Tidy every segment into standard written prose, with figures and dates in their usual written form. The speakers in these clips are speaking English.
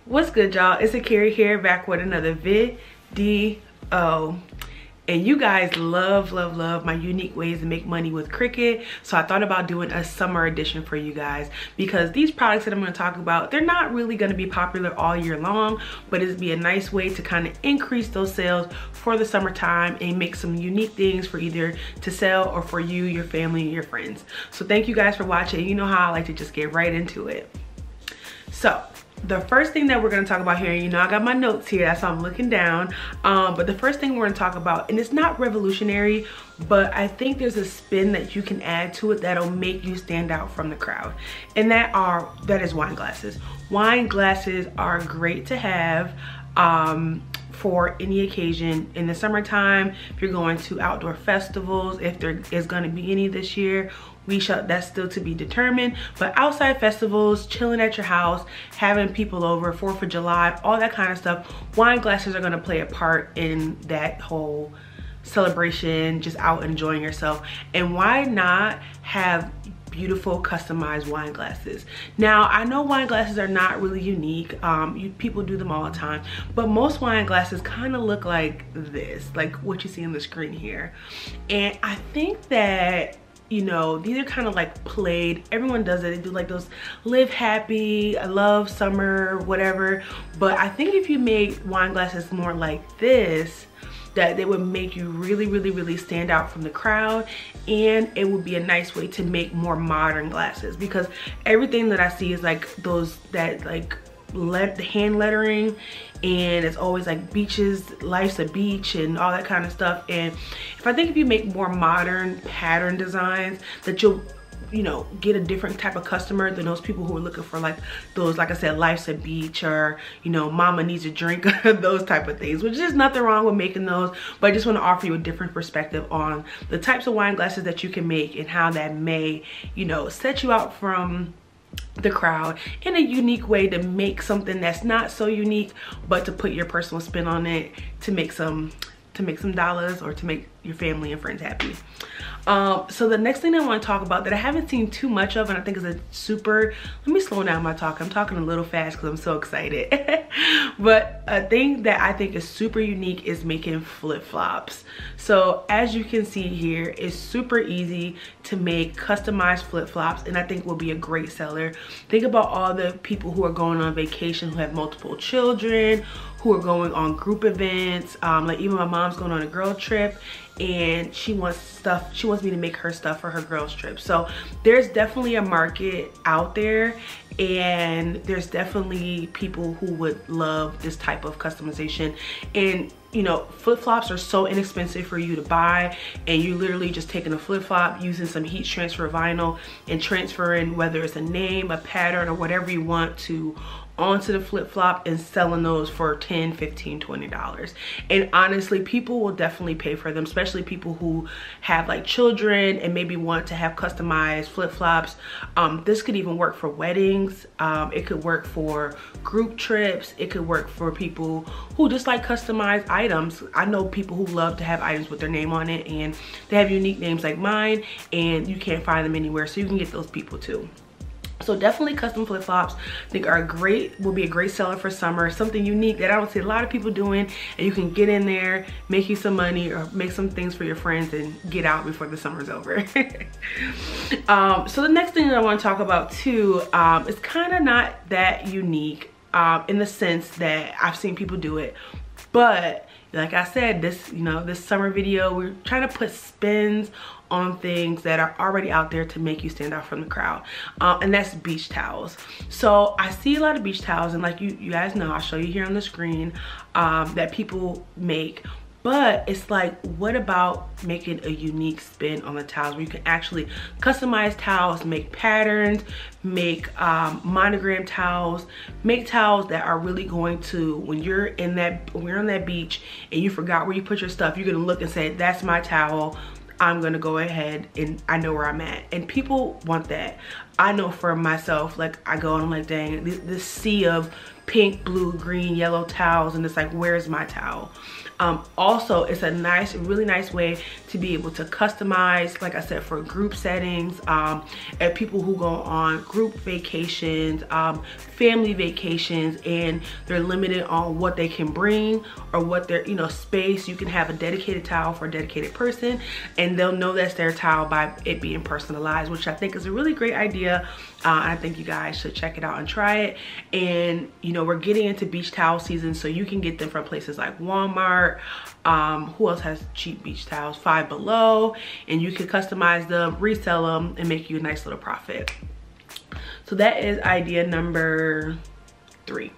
What's good, y'all? It's Akira here, back with another video. And you guys love my unique ways to make money with Cricut. So I thought about doing a summer edition for you guys, because these products that I'm going to talk about, they're not really going to be popular all year long, but it'd be a nice way to kind of increase those sales for the summertime and make some unique things for either to sell or for you, your family, and your friends. So thank you guys for watching. You know how I like to just get right into it. So the first thing that we're going to talk about here, you know I got my notes here, that's why I'm looking down, but the first thing we're going to talk about, and it's not revolutionary, but I think there's a spin that you can add to it that'll make you stand out from the crowd, and that is wine glasses. Wine glasses are great to have for any occasion in the summertime. If you're going to outdoor festivals, if there is going to be any this year, that's still to be determined, but outside festivals, chilling at your house, having people over, 4th of July, all that kind of stuff, wine glasses are going to play a part in that whole celebration, just out enjoying yourself. And why not have beautiful customized wine glasses? Now I know wine glasses are not really unique, people do them all the time, but most wine glasses kind of look like this, like what you see on the screen here. And I think that, you know, these are kind of like played, everyone does it, they do like those live happy, I love summer, whatever. But I think if you made wine glasses more like this, that they would make you really stand out from the crowd, and it would be a nice way to make more modern glasses, because everything that I see is like those that like the hand lettering, and it's always like beaches, life's a beach, and all that kind of stuff. And I think if you make more modern pattern designs, that you'll, you know, get a different type of customer than those people who are looking for like those, like I said, life's a beach, or, you know, mama needs a drink, those type of things, which is nothing wrong with making those, but I just want to offer you a different perspective on the types of wine glasses that you can make and how that may, you know, set you out from the crowd in a unique way, to make something that's not so unique, but to put your personal spin on it, to make some dollars, or to make your family and friends happy. So the next thing I want to talk about that I haven't seen too much of, and I think is a super, let me slow down my talk, I'm talking a little fast because I'm so excited. But a thing that I think is super unique is making flip-flops. So as you can see here, it's super easy to make customized flip-flops, and I think will be a great seller. Think about all the people who are going on vacation, who have multiple children, who are going on group events, like even my mom's going on a girl trip, and she wants me to make her stuff for her girls trip. So there's definitely a market out there, and there's definitely people who would love this type of customization. And you know, flip-flops are so inexpensive for you to buy, and you literally just taking a flip-flop, using some heat transfer vinyl, and transferring whether it's a name, a pattern, or whatever you want to onto the flip-flop, and selling those for $10, $15, $20. And honestly, people will definitely pay for them, especially people who have like children and maybe want to have customized flip-flops. This could even work for weddings, it could work for group trips, it could work for people who just like customized items. I know people who love to have items with their name on it, and they have unique names like mine, and you can't find them anywhere, so you can get those people too. So definitely custom flip-flops I think will be a great seller for summer, something unique that I don't see a lot of people doing, and you can get in there, make you some money, or make some things for your friends and get out before the summer's over. So the next thing that I want to talk about too, is kind of not that unique in the sense that I've seen people do it, but like I said, this, you know, this summer video, we're trying to put spins on things that are already out there to make you stand out from the crowd, and that's beach towels. So I see a lot of beach towels, and like you guys know, I'll show you here on the screen, that people make. But it's like, what about making a unique spin on the towels, where you can actually customize towels, make patterns, make monogram towels, make towels that are really going to, when you're on that beach and you forgot where you put your stuff, you're gonna look and say, that's my towel, I'm gonna go ahead and I know where I'm at. And people want that. I know for myself, like I go and I'm like, dang, this sea of pink, blue, green, yellow towels, and it's like, where's my towel? Also, it's a nice, really nice way to be able to customize, like I said, for group settings, and people who go on group vacations, family vacations, and they're limited on what they can bring or what their, you know, space. You can have a dedicated towel for a dedicated person, and they'll know that's their towel by it being personalized, which I think is a really great idea. I think you guys should check it out and try it. And you know, we're getting into beach towel season, so you can get them from places like Walmart. Who else has cheap beach towels? Five Below, and you can customize them, resell them, and make you a nice little profit. So that is idea number 3.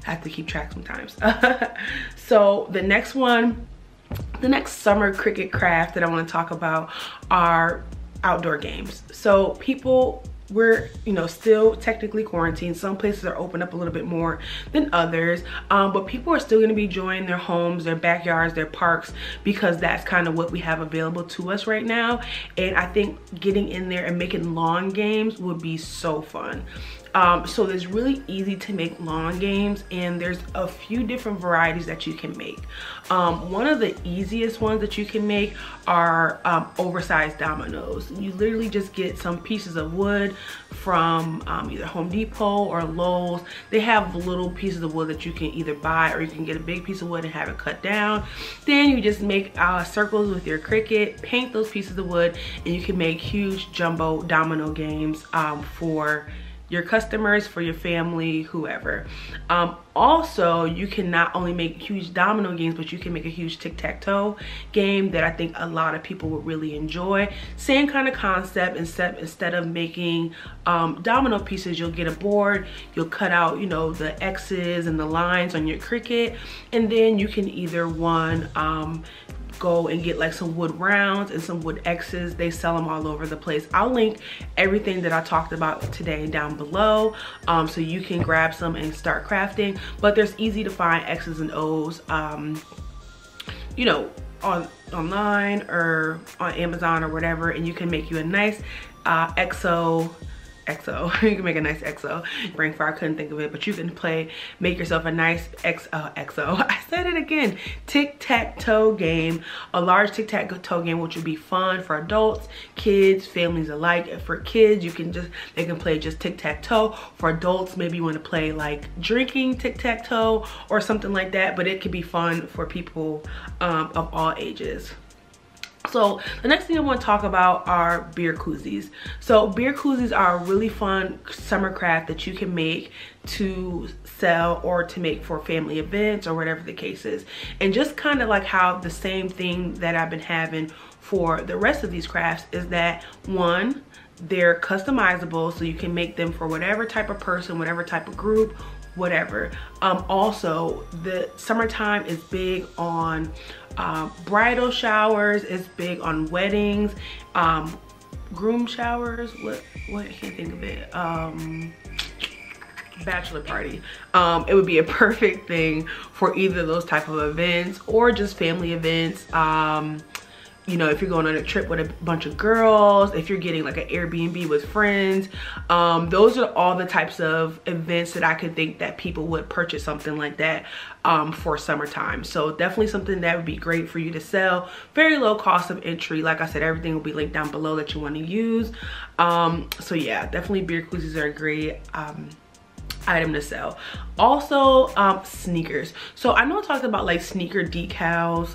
I have to keep track sometimes. So the next one, the next summer Cricut craft that I want to talk about are outdoor games. So people, we're, you know, still technically quarantined. Some places are open up a little bit more than others, but people are still going to be enjoying their homes, their backyards, their parks, because that's kind of what we have available to us right now. And I think getting in there and making lawn games would be so fun. So it's really easy to make lawn games, and there's a few different varieties that you can make. One of the easiest ones that you can make are oversized dominoes. You literally just get some pieces of wood from either Home Depot or Lowe's. They have little pieces of wood that you can either buy, or you can get a big piece of wood and have it cut down. Then you just make circles with your Cricut, paint those pieces of wood, and you can make huge jumbo domino games for your customers, for your family, whoever. Also, you can not only make huge domino games, but you can make a huge tic-tac-toe game that I think a lot of people would really enjoy. Same kind of concept. Instead of making domino pieces, you'll get a board, you'll cut out, you know, the X's and the lines on your Cricut, and then you can either go and get like some wood rounds and some wood X's. They sell them all over the place. I'll link everything that I talked about today down below, so you can grab some and start crafting. But there's easy to find X's and O's, you know, online or on Amazon or whatever, and you can make you a nice you can make a nice XO. Brain fire, I couldn't think of it, but you can make yourself a nice XO. I said it again. Tic-tac-toe game. A large tic-tac-toe game, which would be fun for adults, kids, families alike. For kids, they can play just tic-tac-toe. For adults, maybe you want to play like drinking tic-tac-toe or something like that, but it could be fun for people of all ages. So the next thing I want to talk about are beer koozies. So beer koozies are a really fun summer craft that you can make to sell or to make for family events or whatever the case is. And just kind of like how the same thing that I've been having for the rest of these crafts is that, one, they're customizable, so you can make them for whatever type of person, whatever type of group, whatever. Also, the summertime is big on bridal showers, it's big on weddings, groom showers, what I can't think of it, bachelor party. It would be a perfect thing for either those type of events or just family events. You know, if you're going on a trip with a bunch of girls, if you're getting like an Airbnb with friends, those are all the types of events that I could think that people would purchase something like that for summertime. So definitely something that would be great for you to sell. Very low cost of entry. Like I said, everything will be linked down below that you want to use. So yeah, definitely beer koozies are a great item to sell. Also, sneakers. So I know I talked about like sneaker decals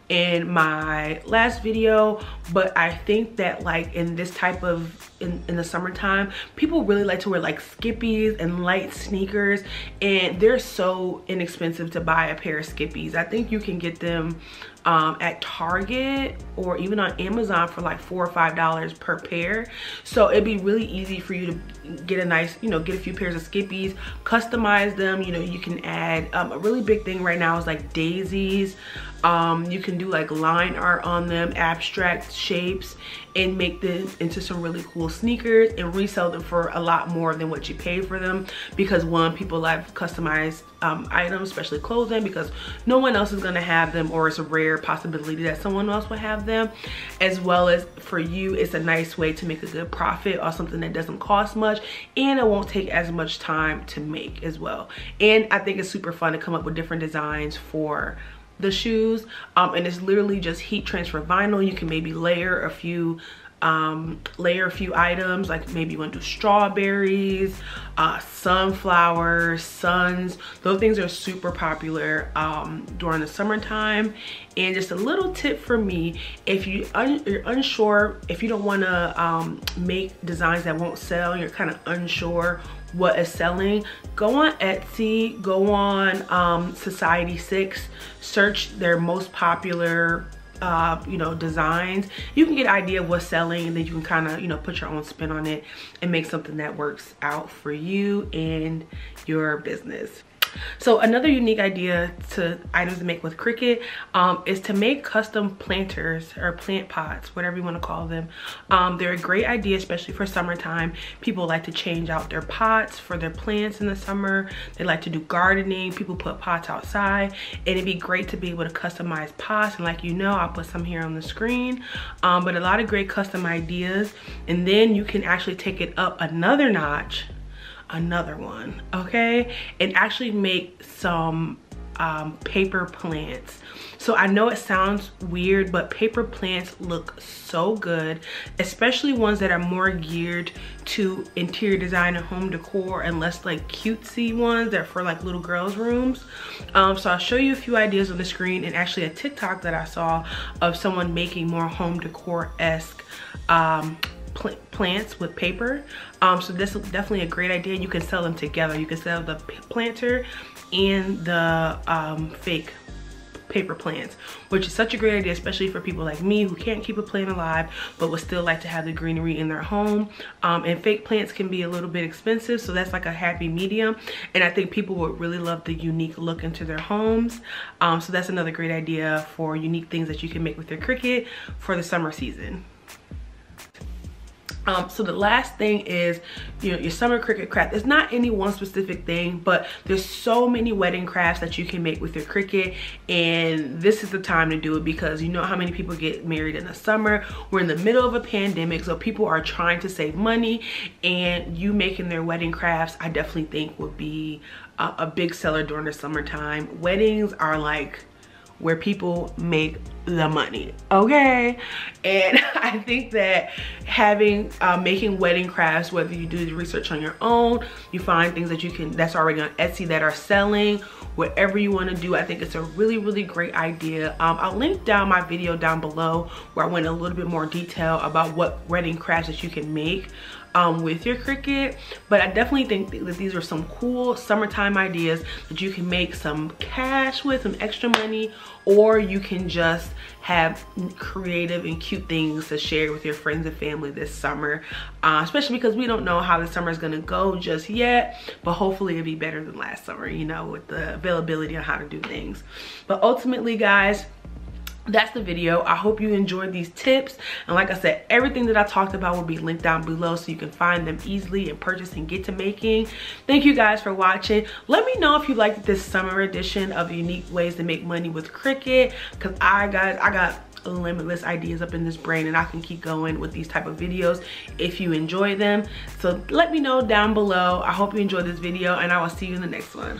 in my last video, but I think that like in this type of in the summertime, people really like to wear like skippies and light sneakers, and they're so inexpensive to buy a pair of skippies. I think you can get them at Target or even on Amazon for like $4 or $5 per pair. So it'd be really easy for you to get a nice, you know, get a few pairs of skippies, customize them. You know, you can add a really big thing right now is like daisies. You can do like line art on them, abstract shapes, and make them into some really cool cool sneakers and resell them for a lot more than what you paid for them, because one, people like customized items, especially clothing, because no one else is going to have them, or it's a rare possibility that someone else will have them. As well as for you, it's a nice way to make a good profit on something that doesn't cost much, and it won't take as much time to make as well. And I think it's super fun to come up with different designs for the shoes, and it's literally just heat transfer vinyl. You can maybe layer a few items, like maybe you want to do strawberries, sunflowers, suns. Those things are super popular during the summertime. And just a little tip for me, if you're unsure, if you don't want to make designs that won't sell, you're kind of unsure what is selling, go on Etsy, go on Society 6, search their most popular you know, designs. You can get an idea of what's selling, and then you can kind of, you know, put your own spin on it and make something that works out for you and your business. So another unique idea to items to make with Cricut is to make custom planters or plant pots, whatever you want to call them. They're a great idea, especially for summertime. People like to change out their pots for their plants in the summer. They like to do gardening. People put pots outside, and it'd be great to be able to customize pots. And like, you know, I'll put some here on the screen, but a lot of great custom ideas. And then you can actually take it up another notch, another one, okay, and actually make some paper plants. So I know it sounds weird, but paper plants look so good, especially ones that are more geared to interior design and home decor, and less like cutesy ones that are for like little girls' rooms. So I'll show you a few ideas on the screen, and actually a TikTok that I saw of someone making more home decor-esque plants with paper. So this is definitely a great idea. You can sell them together. You can sell the planter and the fake paper plants, which is such a great idea, especially for people like me who can't keep a plant alive but would still like to have the greenery in their home. And fake plants can be a little bit expensive, so that's like a happy medium, and I think people would really love the unique look into their homes. So that's another great idea for unique things that you can make with your Cricut for the summer season. So the last thing is, you know, your summer Cricut craft. It's not any one specific thing, but there's so many wedding crafts that you can make with your Cricut, and this is the time to do it, because you know how many people get married in the summer. We're in the middle of a pandemic, so people are trying to save money, and you making their wedding crafts, I definitely think would be a big seller during the summertime. Weddings are like where people make the money, okay? And I think that having making wedding crafts, whether you do the research on your own, you find things that you can, that's already on Etsy that are selling, whatever you want to do, I think it's a really great idea. I'll link down my video down below where I went in a little bit more detail about what wedding crafts that you can make with your Cricut. But I definitely think that these are some cool summertime ideas that you can make some cash with, some extra money, or you can just have creative and cute things to share with your friends and family this summer, especially because we don't know how the summer is going to go just yet, but hopefully it'll be better than last summer, you know, with the availability on how to do things. But ultimately, guys, that's the video. I hope you enjoyed these tips, and like I said, everything that I talked about will be linked down below so you can find them easily and purchase and get to making. Thank you guys for watching. Let me know if you liked this summer edition of Unique Ways to Make Money with Cricut, because I got limitless ideas up in this brain, and I can keep going with these type of videos if you enjoy them. So let me know down below. I hope you enjoyed this video, and I will see you in the next one.